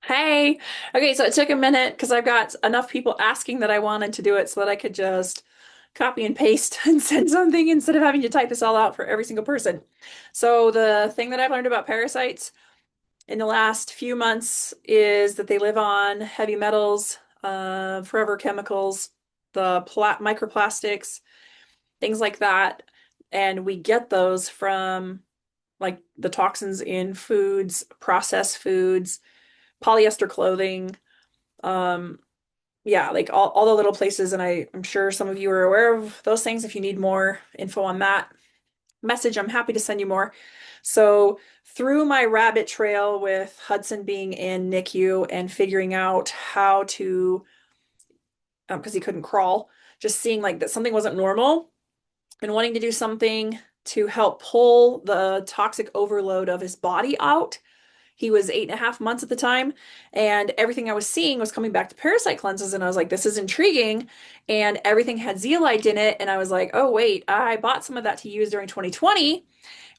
Hey, okay, so it took a minute because I've got enough people asking that I wanted to do it so that I could just copy and paste and send something instead of having to type this all out for every single person. So the thing that I've learned about parasites in the last few months is that they live on heavy metals, forever chemicals, the pla microplastics, things like that. And we get those from like the toxins in foods, processed foods, polyester clothing. Um, yeah, like all the little places, and I'm sure some of you are aware of those things. If you need more info on that message, I'm happy to send you more. So through my rabbit trail with Hudson being in NICU and figuring out how to, because he couldn't crawl, just seeing like that something wasn't normal and wanting to do something to help pull the toxic overload of his body out. He was 8.5 months at the time, and everything I was seeing was coming back to parasite cleanses, and I was like, this is intriguing. And everything had zeolite in it, and I was like, oh wait, I bought some of that to use during 2020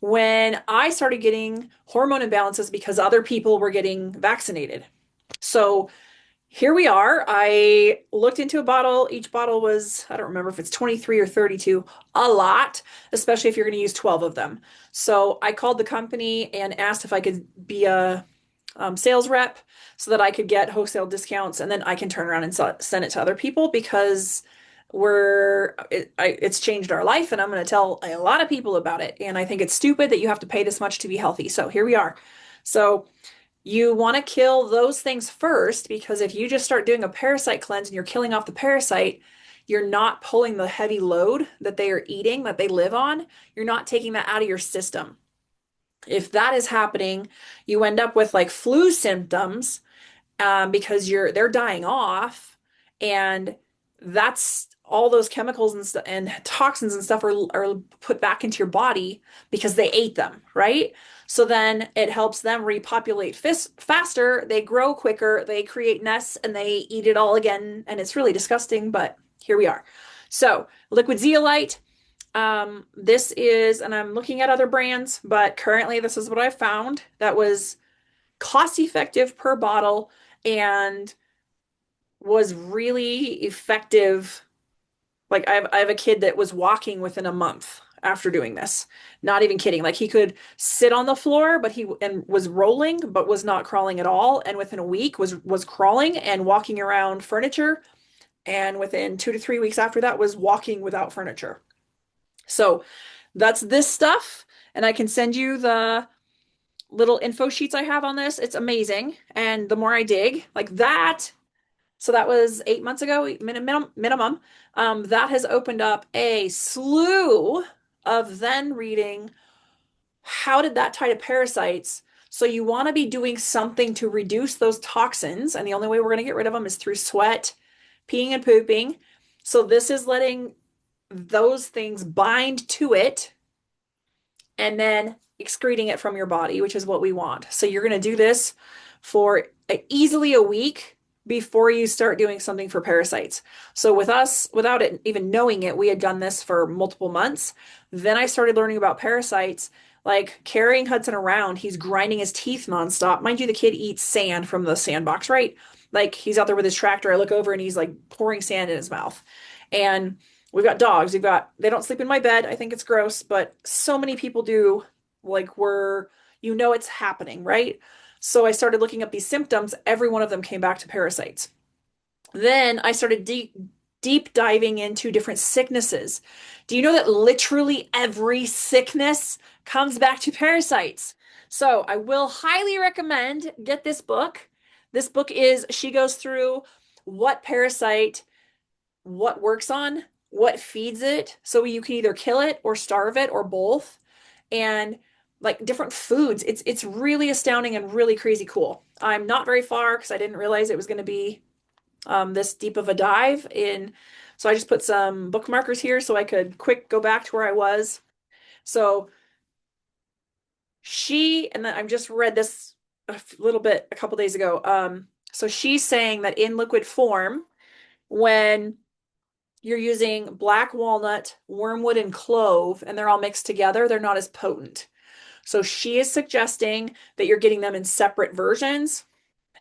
when I started getting hormone imbalances because other people were getting vaccinated. So here we are. I looked into a bottle. Each bottle was, I don't remember if it's 23 or 32, a lot, especially if you're going to use 12 of them. So I called the company and asked if I could be a sales rep so that I could get wholesale discounts and then I can turn around and send it to other people because it's changed our life and I'm going to tell a lot of people about it. And I think it's stupid that you have to pay this much to be healthy. So here we are. So you want to kill those things first because if you just start doing a parasite cleanse and you're killing off the parasite, you're not pulling the heavy load that they are eating, that they live on. You're not taking that out of your system. If that is happening, you end up with like flu symptoms because they're dying off, and that's all those chemicals and toxins and stuff are put back into your body because they ate them, right? So then it helps them repopulate faster. They grow quicker, they create nests, and they eat it all again. And it's really disgusting, but here we are. So liquid zeolite. This is, and I'm looking at other brands, but currently this is what I found that was cost effective per bottle and was really effective. Like I have a kid that was walking within a month after doing this. Not even kidding. Like he could sit on the floor, but he and was rolling, but was not crawling at all. And within a week was crawling and walking around furniture. And within 2 to 3 weeks after that was walking without furniture. So that's this stuff. And I can send you the little info sheets I have on this. It's amazing. And the more I dig, like that, so that was 8 months ago, minimum. That has opened up a slew of then reading how did that tie to parasites. So you want to be doing something to reduce those toxins, and the only way we're going to get rid of them is through sweat, peeing and pooping. So this is letting those things bind to it and then excreting it from your body, which is what we want. So you're going to do this for easily a week before you start doing something for parasites. So with us, without it even knowing it, we had done this for multiple months. Then I started learning about parasites, like carrying Hudson around. He's grinding his teeth nonstop. Mind you, the kid eats sand from the sandbox, right? Like he's out there with his tractor. I look over and he's like pouring sand in his mouth. And we've got dogs. They don't sleep in my bed. I think it's gross, but so many people do. Like it's happening, right? So I started looking up these symptoms. Every one of them came back to parasites. Then I started deep diving into different sicknesses. Do you know that literally every sickness comes back to parasites? So I will highly recommend get this book. This book she goes through what parasite, what works on, what feeds it. So you can either kill it or starve it or both. And like different foods. It's really astounding and really crazy cool. I'm not very far because I didn't realize it was going to be this deep of a dive in. So I just put some bookmarkers here so I could quick go back to where I was. So and then I've just read this little bit a couple days ago. So she's saying that in liquid form, when you're using black walnut, wormwood, and clove, and they're all mixed together, they're not as potent. So she is suggesting that you're getting them in separate versions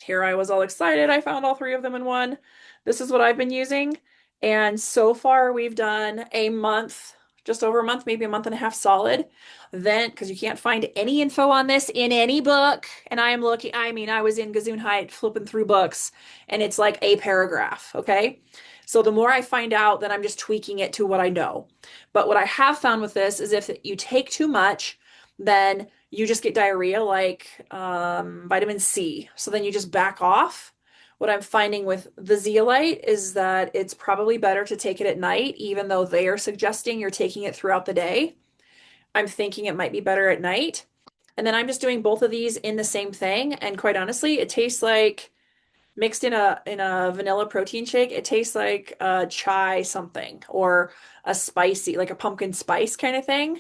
Here I was all excited. I found all three of them in one. This is what I've been using. And so far, we've done a month, just over a month, maybe a month and a half solid. Then, because you can't find any info on this in any book. And I am looking, I mean, I was in Gesundheit flipping through books, and it's like a paragraph. Okay. So the more I find out, then I'm just tweaking it to what I know. But what I have found with this is if you take too much, then you just get diarrhea like vitamin C. So then you just back off. What I'm finding with the zeolite is that it's probably better to take it at night, even though they are suggesting you're taking it throughout the day. I'm thinking it might be better at night. And then I'm just doing both of these in the same thing. And quite honestly, it tastes like mixed in a vanilla protein shake, it tastes like a chai something or a spicy, like a pumpkin spice kind of thing.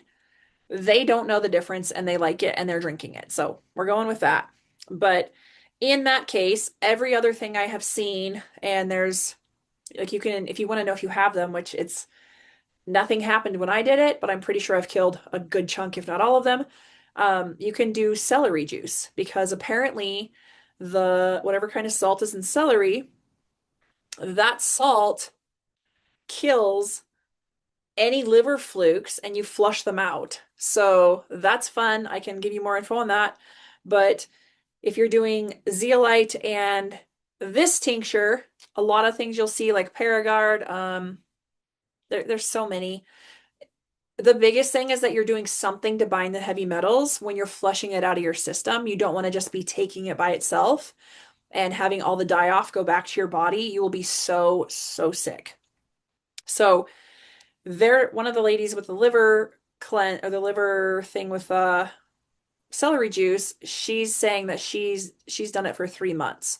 They don't know the difference and they like it and they're drinking it. So we're going with that. But in that case, every other thing I have seen, and there's like you can, if you want to know if you have them, which it's nothing happened when I did it, but I'm pretty sure I've killed a good chunk, if not all of them. You can do celery juice because apparently the whatever kind of salt is in celery, that salt kills any liver flukes and you flush them out. So that's fun. I can give you more info on that. But if you're doing zeolite and this tincture, a lot of things you'll see like Paragard, there's so many. The biggest thing is that you're doing something to bind the heavy metals when you're flushing it out of your system. You don't want to just be taking it by itself and having all the die off go back to your body. You will be so, so sick. So there, one of the ladies with the liver or the liver thing with celery juice, she's saying that she's done it for 3 months,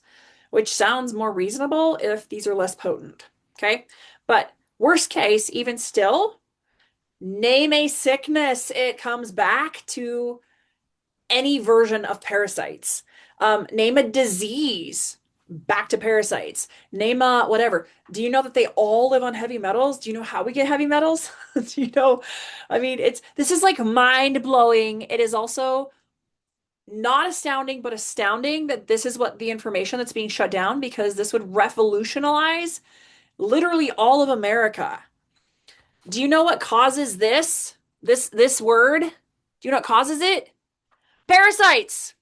which sounds more reasonable if these are less potent. Okay. But worst case, even still, name a sickness, it comes back to any version of parasites. Name a disease, back to parasites. Name a whatever. Do you know that they all live on heavy metals? Do you know how we get heavy metals? Do you know? I mean, this is like mind blowing. It is also not astounding, but astounding that this is what the information that's being shut down because this would revolutionize literally all of America. Do you know what causes this? This word? Do you know what causes it? Parasites.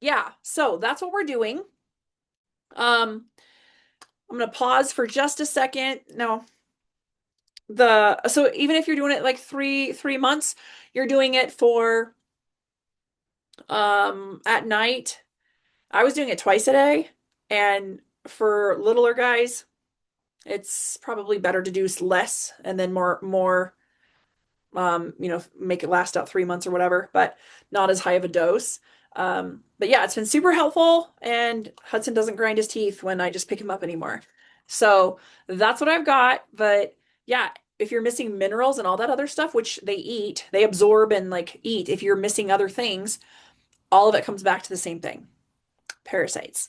Yeah, so that's what we're doing. I'm gonna pause for just a second. No, so even if you're doing it like three months, you're doing it for at night. I was doing it twice a day, and for littler guys, it's probably better to do less and then more make it last out 3 months or whatever, but not as high of a dose. But yeah, it's been super helpful, and Hudson doesn't grind his teeth when I just pick him up anymore. So that's what I've got. But yeah, if you're missing minerals and all that other stuff, which they eat, they absorb and like eat, if you're missing other things, all of it comes back to the same thing, parasites.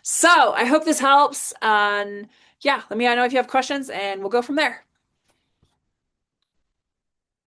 So I hope this helps. Yeah, let me know if you have questions and we'll go from there.